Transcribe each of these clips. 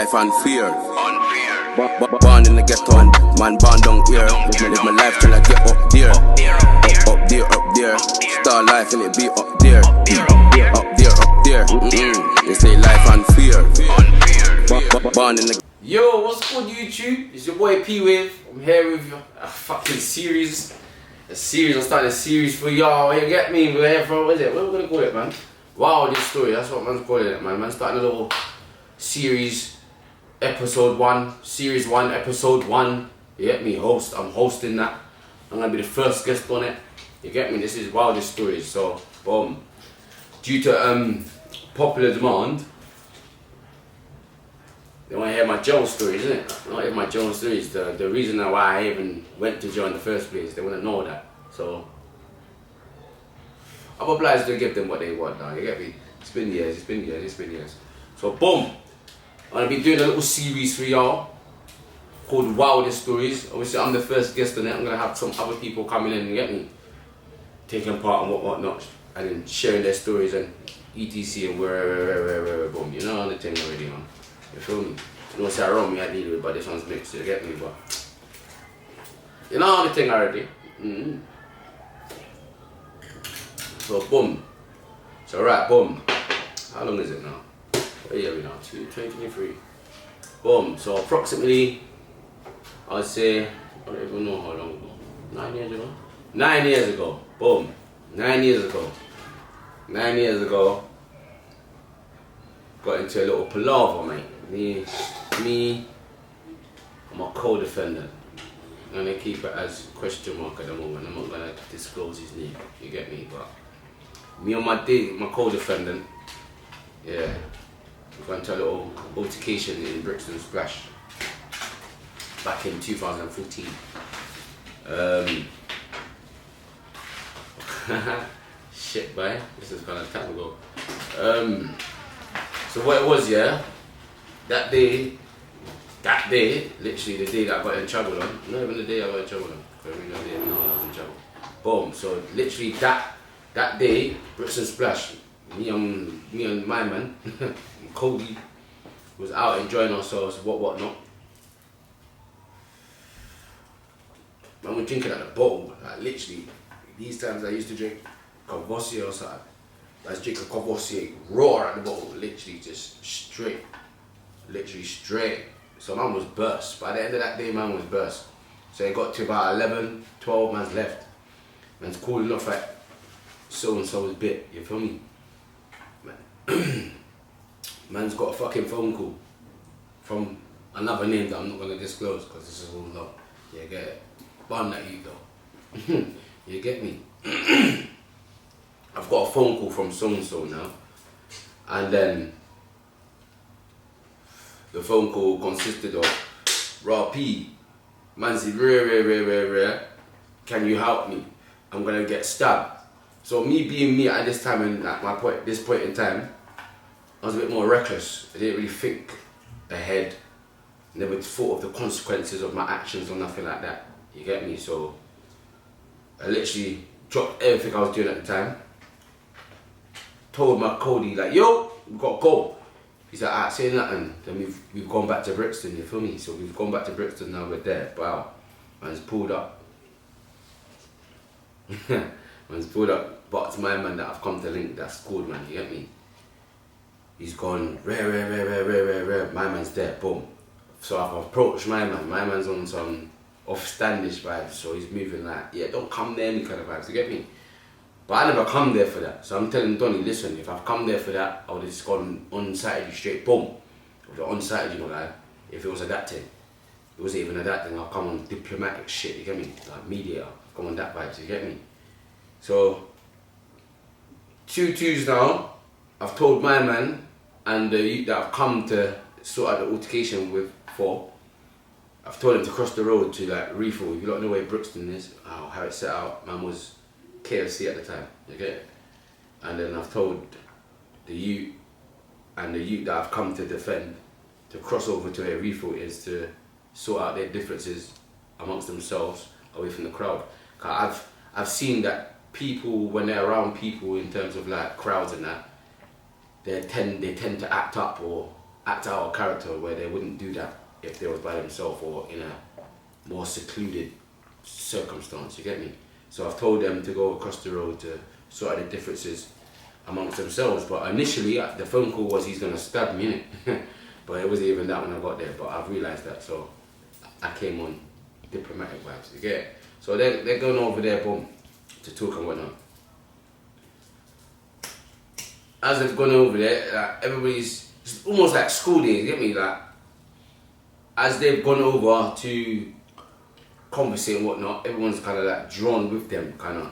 Life and fear. Born in the ghetto and man born down here. Live my life till I get up there. Up there. Star life and it be up there. Up there. They say life and fear. Born in the. Yo, what's good YouTube? It's your boy P-Wave. I'm here with a fucking series. I'm starting a series for y'all. You get me? We're here for, what is it? What are we gonna call it, man? Wildest story. That's what man's calling it, man. Man's starting a little series. Episode 1, Series 1, Episode 1. You get me? I'm hosting that. I'm gonna be the first guest on it. You get me? This is Wildest Stories. So, boom. Due to popular demand, they want to hear my jail stories, isn't it? They want to hear my jail stories. The reason why I even went to jail in the first place. They want to know that. So, I'm obliged to give them what they want now. You get me? It's been years. So, boom. I'm going to be doing a little series for y'all called Wildest Stories. Obviously, I'm the first guest on it. I'm going to have some other people coming in and get me taking part and whatnot, and then sharing their stories and etc. and where, boom. You know the thing already, man. You feel me? You know, say around me I deal with, but this one's mixed. You get me? But you know the thing already. So, boom. So, right, boom. How long is it now? What year are we now? 2023. Boom. So approximately, I'd say, I don't even know how long ago. 9 years ago? 9 years ago. Boom. 9 years ago. 9 years ago, got into a little palaver, mate. Me, I'm a co-defendant. I'm gonna keep it as question mark at the moment. I'm not gonna disclose his name. You get me? But me and my co-defendant, yeah. We got into a little altercation in Brixton Splash back in 2014. Shit, boy, this is kind of time ago. So what it was, yeah, that day, literally the day that I got in trouble on, not even the day I got in trouble on, because I really didn't know I was in trouble. Boom, so literally that day, Brixton Splash, me and my man, Cody, was out enjoying ourselves, whatnot. Man, we're drinking at the bottle, like literally. These times I used to drink Courvoisier or something. I was drinking Courvoisier raw at the bottle, literally just straight. Literally straight. So man was burst. By the end of that day, man was burst. So it got to about 11, 12 man's left. Man's cooling off at so-and-so's bit, you feel me? Man. Man's got a fucking phone call from another name that I'm not gonna disclose because this is all love. You get it? Bun that you though. You get me? I've got a phone call from so-and-so now, and then the phone call consisted of Raw P. Man said, rare, can you help me? I'm gonna get stabbed. So me being me at this time and at this point in time, I was a bit more reckless. I didn't really think ahead. Never thought of the consequences of my actions or nothing like that. You get me? So I literally dropped everything I was doing at the time. Told my Cody like, yo, we gotta go. He's like, alright, say nothing. Then we've gone back to Brixton, you feel me? So we've gone back to Brixton now, we're there. Wow. Man's pulled up. Man's pulled up. But it's my man that I've come to link that's called, man, you get me? He's gone, rare. My man's there, boom. So I've approached my man. My man's on some off-standish vibes, so he's moving like, yeah, don't come there, any kind of vibes, you get me? But I never come there for that. So I'm telling Donnie, listen, if I've come there for that, I would have just gone on-sighted you straight, boom. I would have on-sighted you, like, if it was a that thing. It wasn't even a that thing, I'll come on diplomatic shit, you get me? Like media, come on that vibes, you get me? So, 2-2s now, I've told my man, and the youth that I've come to sort out the altercation with I've told him to cross the road to like refill. If you don't know where Brixton is, how it's set out, man was KFC at the time, you get it? And then I've told the youth and the youth that I've come to defend to cross over to where refill is to sort out their differences amongst themselves away from the crowd. Cause I've seen that people, when they're around people in terms of like crowds and that, they tend to act up or act out a character where they wouldn't do that if they was by themselves or in a more secluded circumstance, you get me? So I've told them to go across the road to sort out the differences amongst themselves, but initially the phone call was he's gonna stab me, innit? But it wasn't even that when I got there, but I've realised that, so I came on diplomatic vibes, you get it? So they're going over there, boom, to talk and whatnot. As they've gone over there, like, everybody's, it's almost like school days, you get me? Like, as they've gone over to conversate and whatnot, everyone's kind of like drawn with them, kind of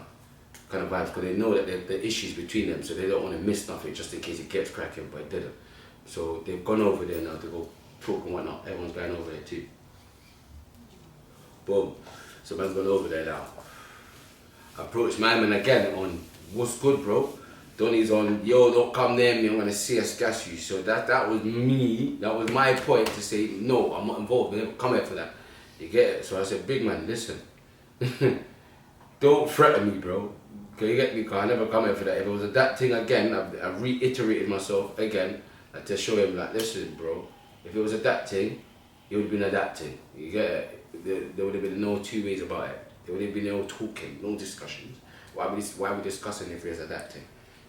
vibes, because they know that the issues between them, so they don't want to miss nothing just in case it gets cracking, but it didn't. So they've gone over there now to go talk and whatnot. Everyone's going over there too. Boom. So man's gone over there now. Approached my man again on, what's good, bro? Donnie's on, yo, don't come near me, I'm gonna CS gas you. So that was me, that was my point to say, no, I'm not involved, I never come here for that. You get it? So I said, big man, listen, don't threaten me, bro. Can you get me? Cause I never come here for that. If it was that thing again, I reiterated myself again, like, to show him, like, listen, bro, if it was a that thing, it would have been a that thing. You get it? There would have been no two ways about it. There would have been no talking, no discussions. Why are we discussing if there's a that thing?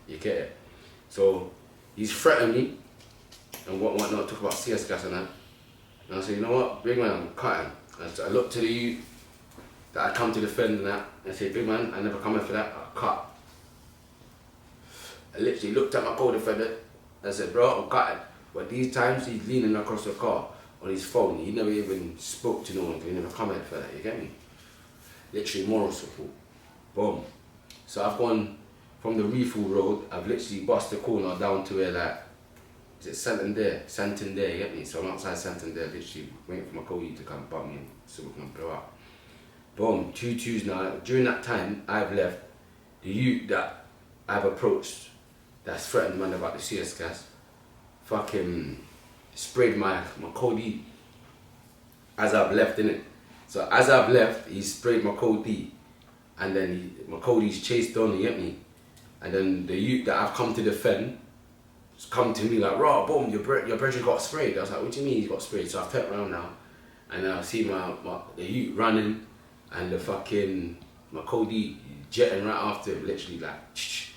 You get it? So he's threatened me and whatnot, talk about CS gas and that. And I said, you know what, big man, I'm cutting. I looked to the youth that I come to defend and that. And I said, big man, I never come in for that, I cut. I literally looked at my co-defendant and said, bro, I'm cutting. But these times he's leaning across the car on his phone. He never even spoke to no one, he never come in for that, you get me? Literally moral support. Boom. So I've gone from the refill road, I've literally bust the corner down to where, like, is it Santander, you get me? So I'm outside Santander, literally waiting for my co-lead to come bump me in so we can blow up. Boom, 2-2s now. During that time, I've left the youth that I've approached, that's threatened the man about the CS gas, fucking sprayed my co-lead as I've left, innit? So as I've left, he sprayed my co-lead, and then my co-lead's chased on, you get me? And then the youth that I've come to defend come to me like, raw, boom, your brother got sprayed. I was like, what do you mean he's got sprayed? So I've turned around now, and I see the youth running, and my Cody jetting right after him, literally like, shh.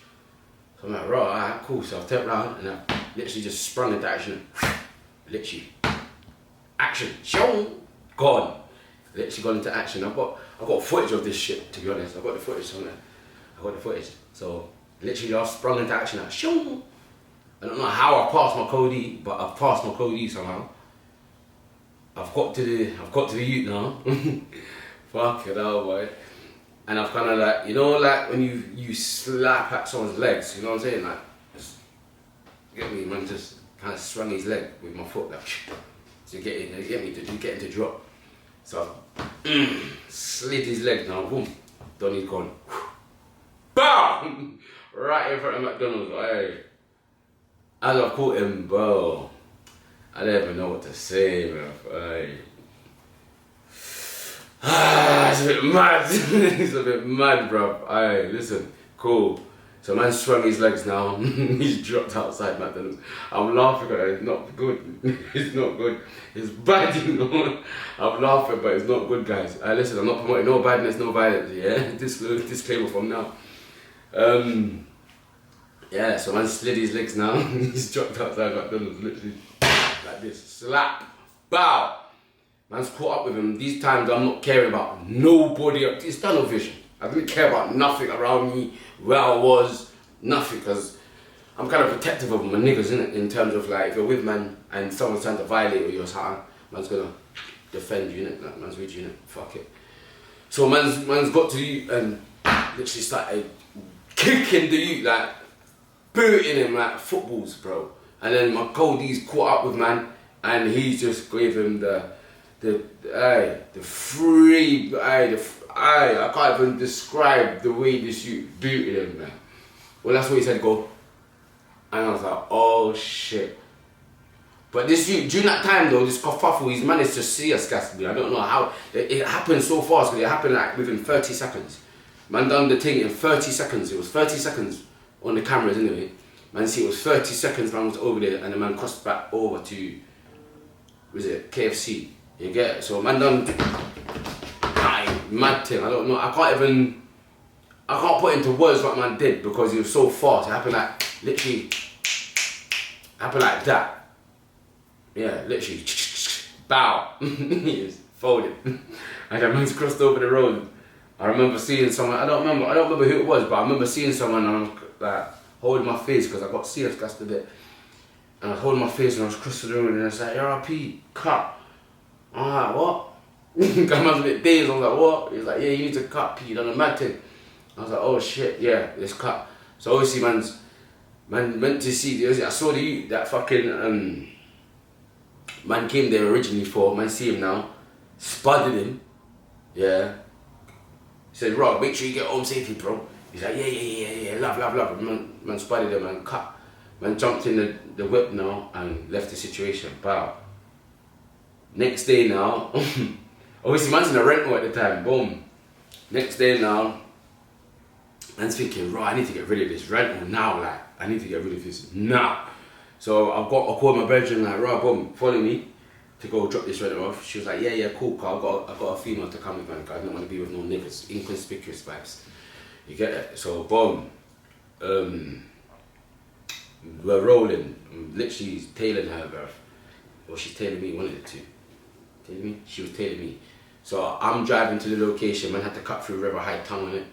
So I'm like, raw, alright, cool. So I've turned around, and I literally just sprung into action, literally, action, show, gone. Literally gone into action. I've got footage of this shit, to be honest. I've got the footage somewhere. So literally I've sprung into action like, shoo! I don't know how I passed my Cody, but I've passed my Cody somehow. I've got to the youth now. Fuck it hell, boy. And I've kind of like, you know, like when you slap at someone's legs, you know what I'm saying? Like, just, get me, man, just kind of swung his leg with my foot, like, to get him to drop. So slid his leg now, boom, Donnie's gone. BAM! Right in front of McDonald's, hey. As I caught him, bro, I don't even know what to say, bro. Hey. It's a bit mad. It's a bit mad, bro. Hey, listen, cool. So man swung his legs now. He's dropped outside McDonald's. I'm laughing at it. It's not good. It's not good. It's bad, you know. I'm laughing, but it's not good, guys. Listen, I'm not promoting no badness, no violence. Yeah, disclaimer from now. Yeah, so man slid his legs now. He's dropped outside McDonald's, literally like this. Slap, bow. Man's caught up with him. These times I'm not caring about nobody. It's tunnel vision. I didn't care about nothing around me, where I was, nothing, because I'm kind of protective of my niggas, innit? In terms of like, if you're with man and someone's trying to violate or something, man's gonna defend you, innit? Like, man's with you, innit? Fuck it. So man's got to you and literally started kicking the youth, like booting him like footballs, bro. And then my Cody's caught up with man, and he just gave him the free, I can't even describe the way this youth booted him, man. Well, that's what he said, go. And I was like, oh shit. But this youth, during that time though, this kerfuffle, he's managed to see us gas me. I don't know how. It happened so fast, because it happened like within 30 seconds. Man done the thing in 30 seconds. It was 30 seconds on the cameras anyway. Man, see, it was 30 seconds, man was over there, and the man crossed back over to, was it KFC? You get it? So man done, mad thing, I don't know, I can't put into words what man did because he was so fast. It happened like, literally, happened like that. Yeah, literally, bow. He was folded. And that man's crossed over the road. I remember seeing someone, I don't remember who it was, but I remember seeing someone and I was like, holding my face because I got serious gassed a bit. And I was holding my face and I was crossing the road and I was like, RIP, cut. I'm like, what? I was a bit dazed, I was like, what? He was like, yeah, you need to cut, P, you done a mad thing. I was like, oh shit, yeah, let's cut. So obviously man went to see, I saw that fucking, man came there originally for, man see him now, spudded him, yeah. He said, Rob, make sure you get home safely, bro. He's like, yeah, love. Man spudded him and cut. Man jumped in the whip now and left the situation, bow. Next day now, obviously man's in a rental at the time, boom. Next day now, man's thinking, right, I need to get rid of this rental now, like, I need to get rid of this now. So I called my bedroom, like, right, boom, follow me to go drop this rental off. She was like, yeah, cool, cause I got a female to come with me, cause I don't want to be with no niggas, inconspicuous vibes. You get it? So boom, we're rolling, I'm literally tailing her, bro. Well, she's tailing me, one of the two. Tailing me? She was tailing me. So I'm driving to the location, man had to cut through River High Tunnel, innit?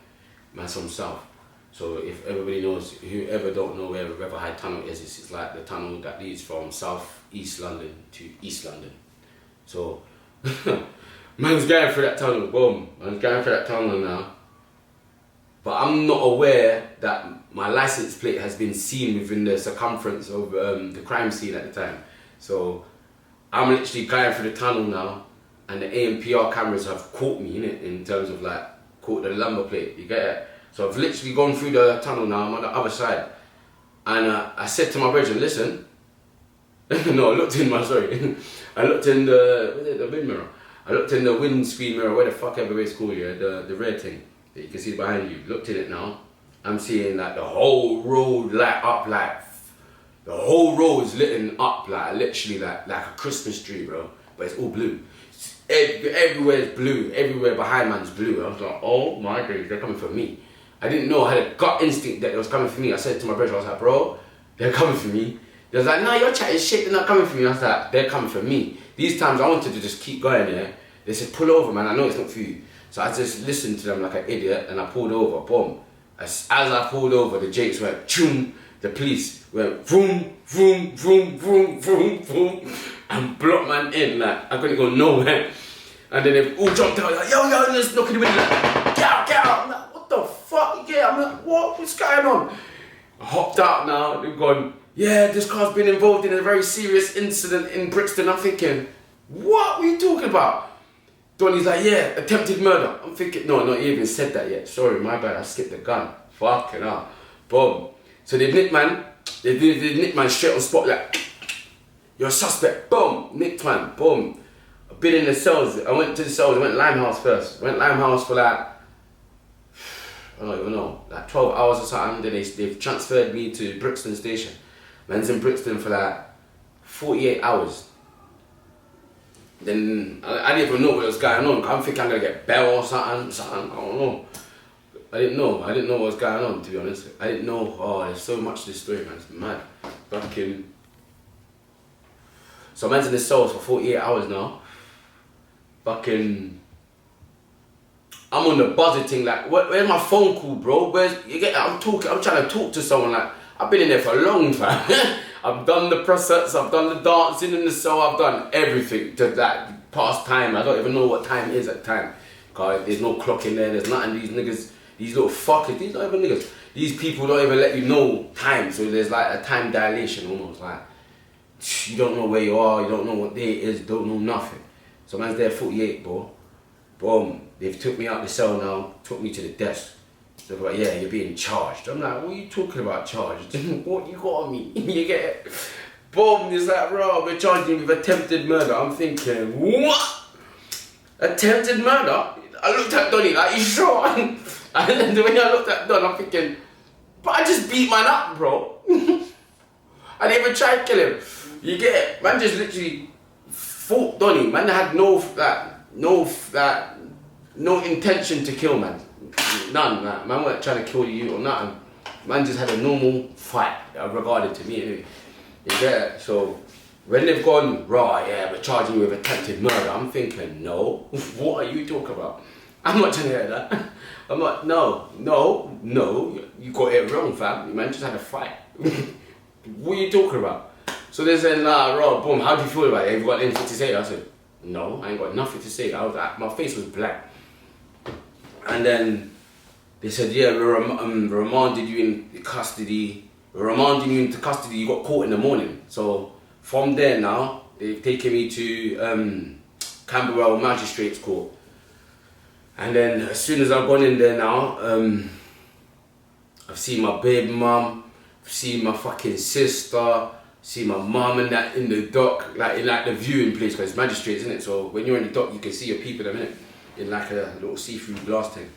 Man, from south. So if everybody knows, whoever don't know where River High Tunnel is, it's like the tunnel that leads from south east London to East London. So man was going through that tunnel, boom. Man was going through that tunnel now. But I'm not aware that my license plate has been seen within the circumference of the crime scene at the time. So I'm literally going through the tunnel now, and the ANPR cameras have caught me in terms of like caught the number plate. You get it? So I've literally gone through the tunnel now. I'm on the other side, and I said to my brother, "Listen." No, I looked in I looked in the wind mirror. I looked in the windscreen mirror, where the fuck ever it's called, yeah, the red thing that you can see behind you. Looked in it now. I'm seeing like the whole road light up, like the whole road is lit up, like literally like a Christmas tree, bro. But it's all blue. Everywhere is blue. Everywhere behind man's blue. I was like, oh my days, they're coming for me. I didn't know. I had a gut instinct that it was coming for me. I said to my brother, I was like, bro, they're coming for me. They was like, no, you're chatting shit, they're not coming for me. I was like, they're coming for me. These times I wanted to just keep going there. They said, pull over, man, I know it's not for you. So I just listened to them like an idiot and I pulled over, boom. As I pulled over, the Jakes went, choom. The police went, vroom, vroom, vroom, vroom, vroom, vroom, and blocked man in, like, I couldn't go nowhere. And then they all jumped out, like, yo, let's knock in the window, like, get out. I'm like, what the fuck? Yeah, I'm like, what's going on? I hopped out now, they've gone, yeah, this car's been involved in a very serious incident in Brixton. I'm thinking, what are you talking about? Donnie's like, yeah, attempted murder. I'm thinking, no, not even said that yet. Sorry, my bad, I skipped the gun. Fucking hell. Boom. So they nicked man, they nicked man straight on spot, like, you're a suspect. Boom, nicked man, boom. I've been in the cells, I went to the cells, I went Limehouse first. Went Limehouse for like, I don't even know, like 12 hours or something. Then they've transferred me to Brixton Station. Man's in Brixton for like 48 hours. Then I didn't even know what was going on. I'm thinking I'm gonna get bail or something, I don't know. I didn't know what was going on, to be honest. I didn't know, oh, there's so much to this story, man, it's mad. Fucking. So man's in the cells for 48 hours now. Fucking. I'm on the buzzer thing, like, where's my phone call, bro? I'm trying to talk to someone, like, I've been in there for a long time. I've done the process, I've done the dancing in the cell, I've done everything to that past time. I don't even know what time it is at the time. Cause there's no clock in there, there's nothing. These niggas, these little fuckers, these not even niggas. These people don't even let you know time, so there's like a time dilation almost, like, you don't know where you are, you don't know what day it is, don't know nothing. So man's there 48, bro. Boom, they've took me out the cell now, took me to the desk. So they're like, yeah, you're being charged. I'm like, what are you talking about charged? What you got on me? You get it? Boom, it's like, bro, we're charging you with attempted murder. I'm thinking, what? Attempted murder? I looked at Donnie like, you sure? And then when I looked at Don, I'm thinking, but I just beat man up, bro. I didn't even try to kill him. You get it? Man just literally fought Donny. Man had no intention to kill man. None. Man weren't trying to kill you or nothing. Man just had a normal fight regarding to me anyway. You get it? So when they've gone, right, yeah, we're charging you with attempted murder, I'm thinking, no, what are you talking about? I'm not trying to hear that. I'm like, no, you got it wrong, fam. You man just had a fight. What are you talking about? So they said, nah, Rob, boom, how do you feel about it? Have you got anything to say? I said, no, I ain't got nothing to say. I was like, my face was black. And then they said, yeah, we remanded you in custody. We're remanding you into custody. You got caught in the morning. So from there now, they've taken me to Camberwell Magistrates Court. And then as soon as I've gone in there now, I've seen my baby mum, I've seen my fucking sister, see my mum and that in the dock, like in like the viewing place, because it's Magistrates, isn't it? So when you're in the dock, you can see your people them, innit? In like a little see-through glass thing.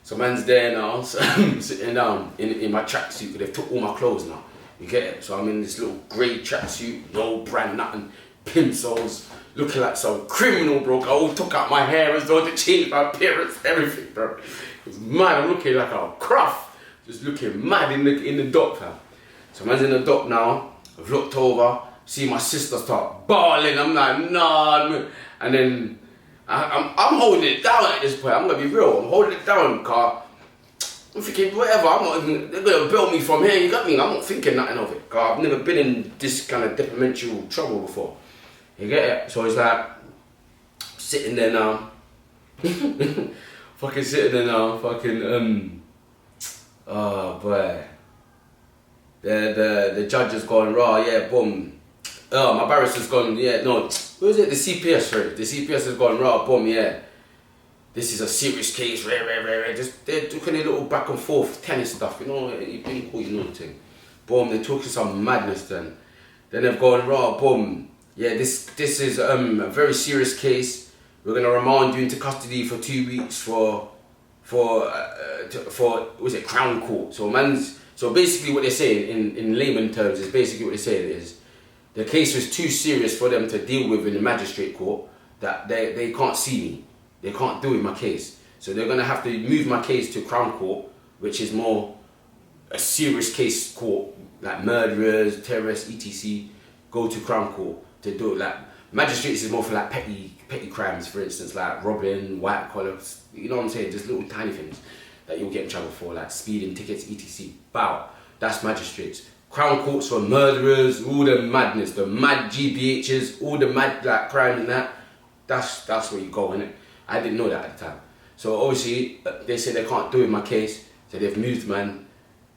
So man's there now, so I'm sitting down in my tracksuit, because they've took all my clothes now. You get it? So I'm in this little grey tracksuit, no brand, nothing, plimsolls, looking like some criminal, bro. I all took out my hair as though to change my appearance, everything, bro. It was mad. I'm looking like a cruff, just looking mad in the dock, fam. So man's in the dock now. I've looked over, see my sister start bawling. I'm like, nah, and then I'm holding it down at this point. I'm gonna be real. I'm holding it down, car. I'm thinking, whatever. I'm not even. They're gonna bail me from here. You got me? I'm not thinking nothing of it, car. I've never been in this kind of detrimental trouble before. You get it? So it's like sitting there now, fucking sitting there now, fucking oh boy. The judge has gone raw, yeah, boom. Oh, my barrister's gone, yeah, no, who is it? The CPS, sorry. The CPS has gone raw, boom, yeah. This is a serious case, rare. Just they're doing a little back and forth tennis stuff, you know, you know the thing. Boom, they're talking some madness then. Then they've gone raw, boom. Yeah, this is a very serious case. We're gonna remand you into custody for 2 weeks for was it Crown Court? So basically what they're saying in layman terms is basically what they're saying is the case was too serious for them to deal with in the magistrate court, that they can't see me. They can't deal with my case. So they're gonna have to move my case to Crown Court, which is more a serious case court, like murderers, terrorists, etc. Go to Crown Court to do it. Like magistrates is more for like petty crimes, for instance, like robbing, white collar, you know what I'm saying, just little tiny things that you'll get in trouble for, like speeding tickets, etc. Bow, that's magistrates. Crown Courts for murderers, all the madness, the mad GBHs, all the mad like crime and that. That's where you go, innit? I didn't know that at the time. So obviously they say they can't do it in my case, so they've moved, man.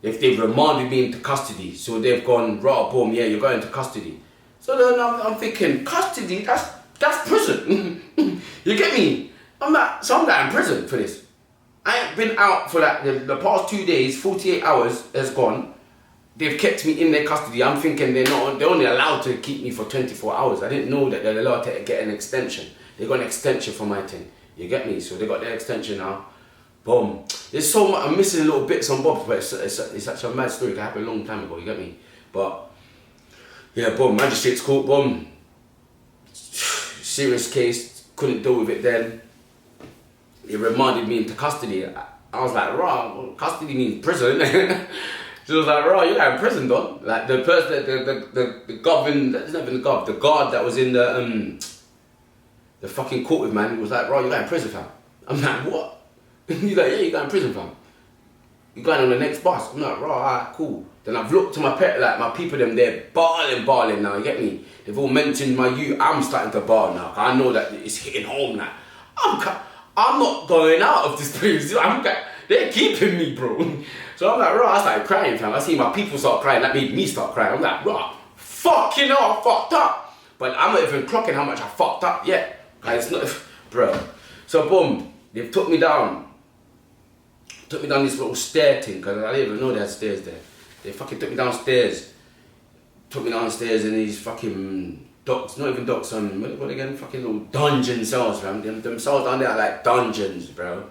They've remanded me into custody, so they've gone raw, boom, yeah, you're going to custody. So then I'm thinking, custody, that's prison. You get me? I'm like in prison for this. I ain't been out for like the past 2 days, 48 hours has gone. They've kept me in their custody. I'm thinking they're only allowed to keep me for 24 hours. I didn't know that they're allowed to get an extension. They got an extension for my thing. You get me? So they got their extension now. Boom. There's so much, I'm missing little bits and bobs, but it's such a mad story. It happened a long time ago, you get me? But yeah, boom, Magistrates Court, boom. Serious case, couldn't deal with it then. It remanded me into custody. I was like, raw, custody means prison. She was like, raw, you're like in prison, dog. Like the person, the governor, that's not even the guard, the guard that was in the fucking court with man, was like, raw, you're like in prison, fam. I'm like, what? He's like, yeah, you're going in prison, fam. You're going on the next bus. I'm like, raw, alright, cool. Then I've looked to my pet, like my people, them, they're bawling now, you get me? They've all mentioned my youth. I'm starting to bawl now, cause I know that it's hitting home now. I'm not going out of this place. They're keeping me, bro. So I'm like, raw, I started crying, fam. I see my people start crying, that made me start crying. I'm like, raw, fucking hell, I fucked up. But I'm not even clocking how much I fucked up yet. It's not, bro. So boom, they've took me down. Took me down this little stair thing, because I didn't even know they had stairs there. They fucking took me downstairs. Took me downstairs in these fucking docks, not even docks, what again? Fucking little dungeon cells, fam. Them cells down there are like dungeons, bro.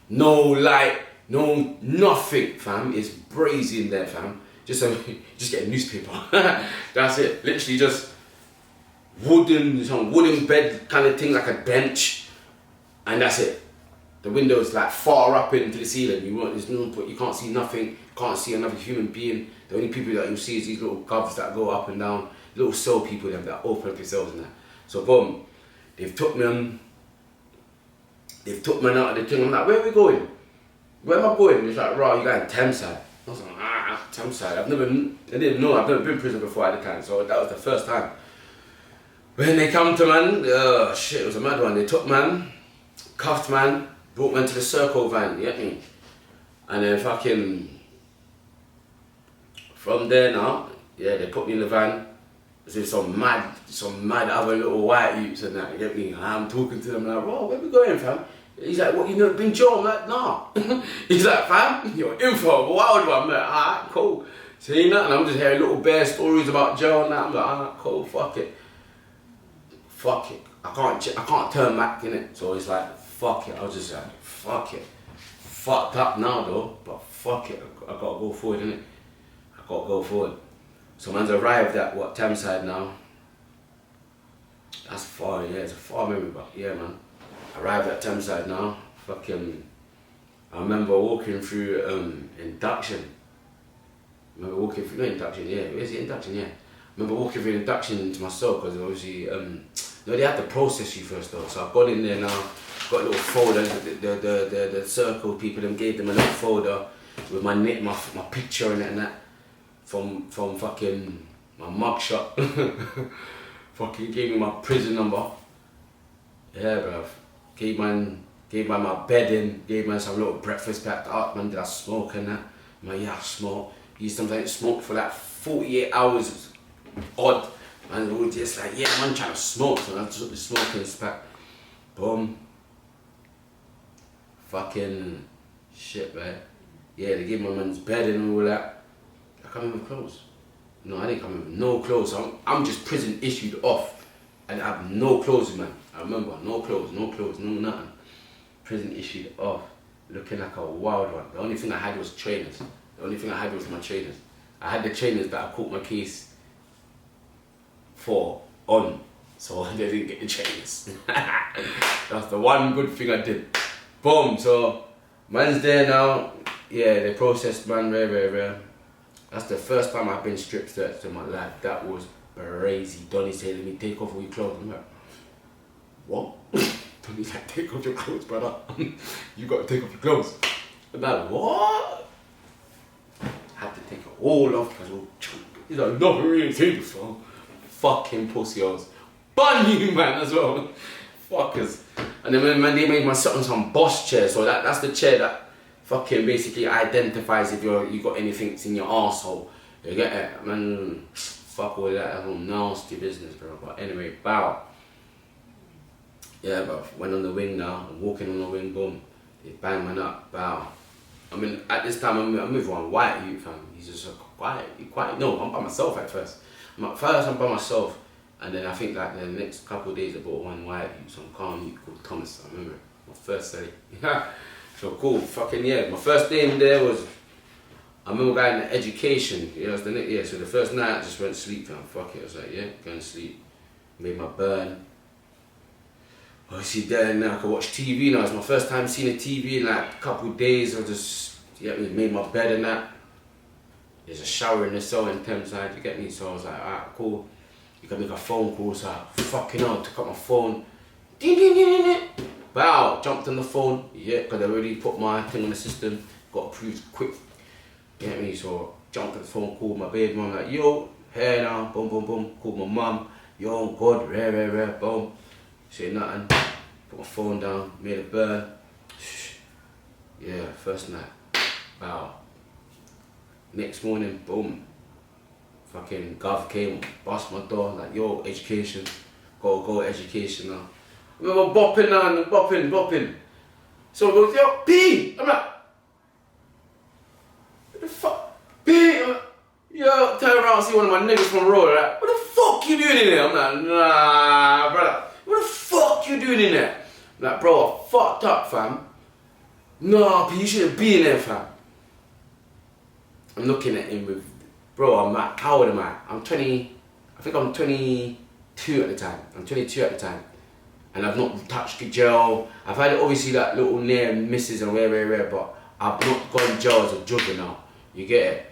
No light, no nothing, fam. It's brazy in there, fam. just get a newspaper. That's it. Literally just some wooden bed kind of thing, like a bench, and that's it. The window's like far up into the ceiling. You can't see nothing. Can't see another human being. The only people that you see is these little covers that go up and down. Little cell people them that open up themselves and that. So boom, they've took me out of the thing. I'm like, where are we going? Where am I going? It's like, raw, you going Thameside. I was like, Thameside. I didn't know. I've never been in prison before at the time, so that was the first time. When they come to man, shit, it was a mad one. They took man, cuffed man, brought man to the circle van, you get me? And then fucking, from there now, yeah, they put me in the van. There's some mad other little white youths and that, you get me? And I'm talking to them like, bro, where we going, fam? He's like, what, you never been jail? I'm like, nah. He's like, fam, your info, wild one. I'm like, alright, cool. See nothing, I'm just hearing little bare stories about jail and that. I'm like, alright, cool, fuck it. Fuck it. I can't turn back, innit? So it's like, fuck it. I was just like, fuck it. Fucked up now though, but fuck it. I gotta go forward, innit? I gotta go forward. So man's arrived at what, Thameside now. That's far, yeah, it's a far memory, but yeah, man. Arrived at Thameside now. Fucking, I remember walking through induction. Not induction, yeah. Where's the induction? Yeah. I remember walking through induction into my cell because obviously, they had to process you first though. So I've gone in there now, got a little folder. The circle people, them gave them a little folder with my picture in it and that. From fucking my mugshot. Fucking gave me my prison number. Yeah, bruv. Gave man my bedding, gave man some little breakfast packed up, man. Did I smoke and that? Man, yeah, I smoke. Used sometimes smoke for like 48 hours odd. Man, we were just like, yeah, man, trying to smoke. So I took the smoking pack. Boom. Fucking shit, man. Yeah, they gave my man's bedding and all that. I come in with clothes. No, I didn't come in with no clothes. I'm just prison issued off. And I have no clothes, man. I remember, no clothes, no nothing. Prison issued off. Looking like a wild one. The only thing I had was trainers. The only thing I had was my trainers. I had the trainers that I caught my case for on. So they didn't get the trainers. That's the one good thing I did. Boom, so man's there now. Yeah, they processed man, rare. That's the first time I've been strip searched in my life. That was crazy. Donnie said, let me take off all your clothes. I'm like, what? Donnie's like, take off your clothes, brother. You got to take off your clothes. I'm like, what? I had to take it all off because he's like, no, we ain't seen this one. Fucking pussy hoes. Bun you, man, as well. Fuckers. And then man, they made my sit on some boss chair. So that's the chair that fucking basically identifies if you got anything in your arsehole. You get it? Man, fuck all that. That's all nasty business, bro. But anyway, bow. Yeah, bro. Went on the wing now. I'm walking on the wing, boom. They bang man up, bow. I mean, at this time, I'm with one white youth, fam. He's just quiet. No, I'm by myself at first. First, I'm by myself. And then I think like the next couple of days, I bought one white youth, some calm youth called Thomas. I remember my first day. So cool, fucking yeah. My first day in there was, I remember going to education. Yeah, so the first night I just went to sleep, fam. Fuck it, I was like, yeah, going to sleep. Made my burn. Obviously there and then I could watch TV now. It's my first time seeing a TV in like a couple of days. I just, made my bed and that. There's a shower in the cell in Thameside, you get me? So I was like, alright, cool. You can make a phone call, so I fucking hell, took up my phone. Ding, ding, ding, ding. Wow, jumped on the phone, yeah, because I already put my thing on the system, got approved quick. You get me? So jumped on the phone, called my baby mum, like, yo, here now, boom, boom, boom. Called my mum, yo, God, rare, boom. Say nothing, put my phone down, made a burn. Yeah, first night, wow. Next morning, boom. Fucking Gov came, bust my door, like, yo, education. Go education now. I remember bopping now, bopping. So I go, yo, P! I'm like, what the fuck? P! I'm like, yo, turn around and see one of my niggas from the road, like, what the fuck you doing in there? I'm like, nah, brother. What the fuck you doing in there? I'm like, bro, I fucked up, fam. Nah, P, you shouldn't be in there, fam. I'm looking at him with bro, how old am I? I'm 20, I think I'm 22 at the time. I'm 22 at the time. And I've not touched jail. I've had obviously like little near misses and rare, but I've not gone jail as a juvenile. You get it?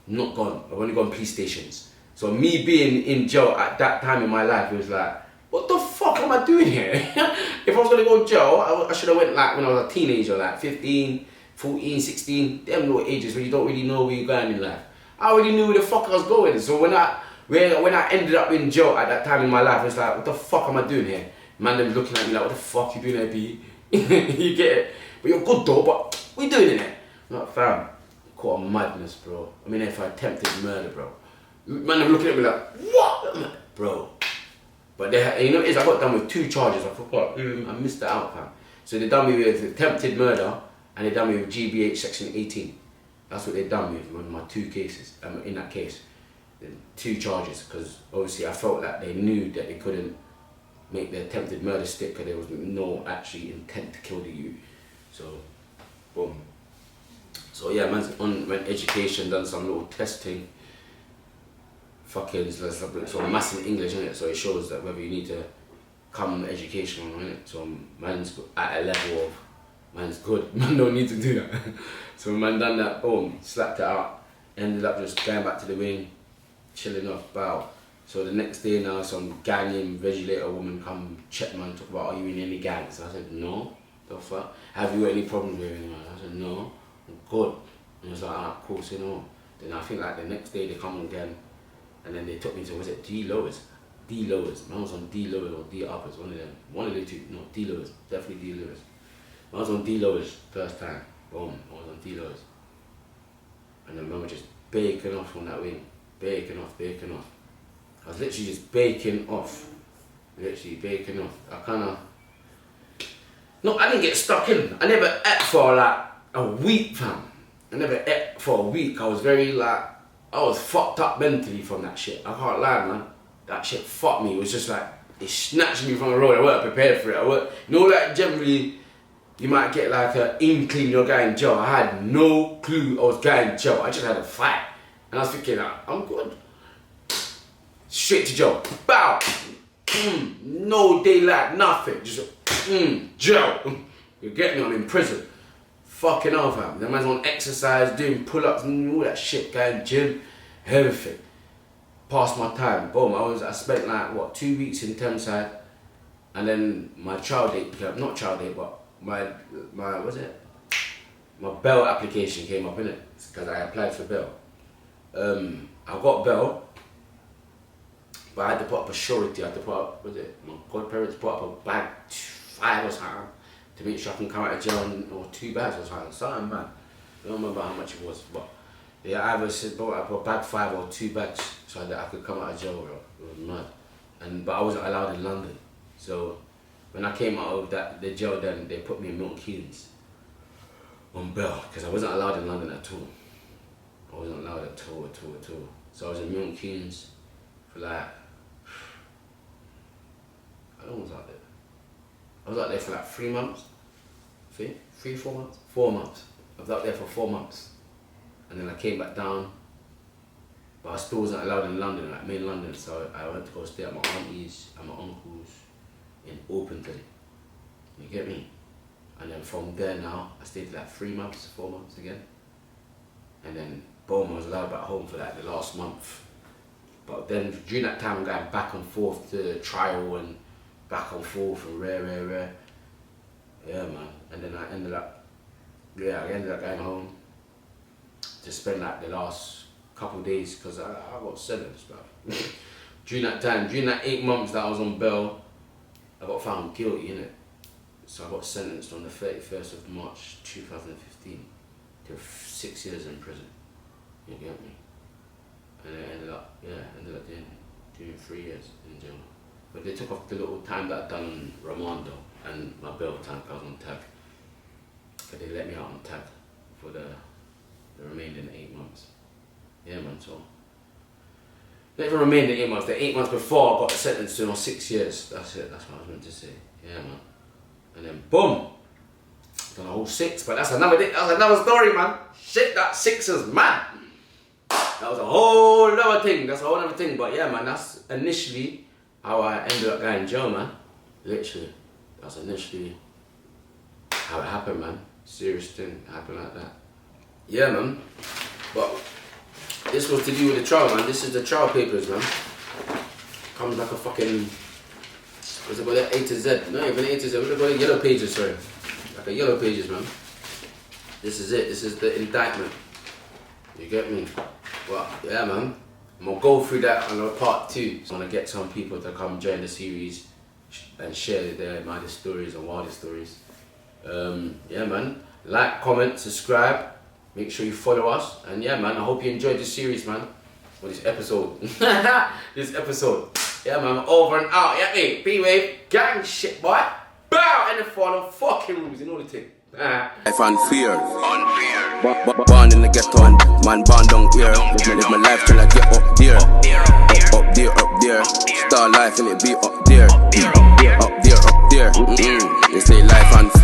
Not gone. I've only gone police stations. So me being in jail at that time in my life, it was like, what the fuck am I doing here? If I was gonna go to jail, I should have went like when I was a teenager, like 15, 14, 16, them little ages where you don't really know where you're going in life. I already knew where the fuck I was going. So when I ended up in jail at that time in my life, it's like, what the fuck am I doing here? Man, them looking at me like, what the fuck you doing there, B? You get it? But you're good though, but what you doing in there? Not fam. Caught a madness, bro. I mean, if I attempted murder, bro. Man, them looking at me like, what? Bro. But they, you know, I got done with 2 charges. I forgot. I missed that out, fam. So they done me with attempted murder and they done me with GBH section 18. That's what they done me with my 2 cases. In that case, 2 charges, because obviously I felt like they knew that they couldn't make the attempted murder stick because there was no actually intent to kill the youth. So, boom. So yeah, man's went education, done some little testing. Fucking, so maths and English, innit? So it shows that whether you need to come education, innit? So man's at a level of, man's good. Man don't need to do that. So man done that, boom, slapped it out. Ended up just going back to the wing, chilling off, bow. So the next day now, some gang invigilator woman come check man, talk about, are you in any gangs? I said, no. The fuck? Have you got any problems with anyone? I said, no. I'm good. And he was like, ah, cool, so no. Then I think like the next day they come again, and then they took me to, was it D lowers? D lowers. Man was on D lowers or D uppers, one of them. One of the 2, no, D lowers, definitely D lowers. I was on D lowers first time. Boom, I was on D lowers. And then man was just baking off on that wing. Baking off. I was literally just baking off. Literally baking off. I didn't get stuck in. I never ate for like a week, fam. I never ate for a week. I was very like, I was fucked up mentally from that shit. I can't lie, man. That shit fucked me. It was just like, it snatched me from the road. I weren't prepared for it. You know, like generally, you might get like an inkling you're going to jail. I had no clue I was going to jail. I just had a fight. And I was thinking, I'm good. Straight to jail. Bow. No daylight, nothing. Just jail. You get me? I'm in prison. Fucking hell, fam. The man's on exercise, doing pull-ups and all that shit, going gym, everything. Passed my time. Boom. I spent like what, 2 weeks in Thameside, and then my child date, not child date, but my bail application came up, innit? Because I applied for bail. I got bail, but I had to put up a surety. I had to put up, my godparents put up a bag 5 or something to make sure I can come out of jail, or 2 bags or something, man. I don't remember how much it was, but they either said brought up a bag 5 or 2 bags so that I could come out of jail, bro. It was mad. But I wasn't allowed in London. So when I came out of the jail, then they put me in Milton Keynes on bail because I wasn't allowed in London at all. I wasn't allowed at all. So I was in Milton Keynes for like, how long was I there? I was out there for like 3 months. 4 months? 4 months. I was out there for 4 months. And then I came back down, but I still wasn't allowed in London, like main London, so I went to go stay at my aunties and my uncles in Orpington. You get me? And then from there now, I stayed like 3 months, 4 months again. And then boom, I was allowed back home for like the last month. But then during that time, I'm going back and forth to trial and back and forth and rare. Yeah, man. And then I ended up going home to spend like the last couple of days because I got sentenced, bro. During that time, during that 8 months that I was on bail, I got found guilty, innit? So I got sentenced on the 31st of March 2015 to 6 years in prison. You get me? And I ended up doing 3 years in jail. But they took off the little time that I'd done on remand though, and my bail time, I was on tag. But they let me out on tag for the remaining 8 months. Yeah, man, so. Not even remaining 8 months, the 8 months before I got sentenced to 6 years. That's it, that's what I was meant to say. Yeah, man. And then boom, done a whole 6, but that's another story, man. Shit, that 6 is mad. That was a whole other thing. That's a whole other thing. But yeah, man, that's initially how I ended up going in jail, man. Literally. That's initially how it happened, man. Serious thing. It happened like that. Yeah, man. But this was to do with the trial, man. This is the trial papers, man. Comes like a fucking... What's it called? A to Z. Not even A to Z. What's it called? Yellow pages, sorry. Like a yellow pages, man. This is it. This is the indictment. You get me? Well, yeah, man. I'm gonna go through that on part 2. So I'm gonna get some people to come join the series and share their Wildest stories and Wildest stories. Yeah, man. Like, comment, subscribe. Make sure you follow us. And yeah, man, I hope you enjoyed this series, man. Or this episode. This episode. Yeah, man, I'm over and out. Yeah, me. B-Wave. Gang shit, boy. Bow! And the follow fucking rules. You know the thing. Life and fear. Born in the ghetto and man born down here. Live my life till I get up there. Up there. Star life and it be up there. Up there. They say life and fear.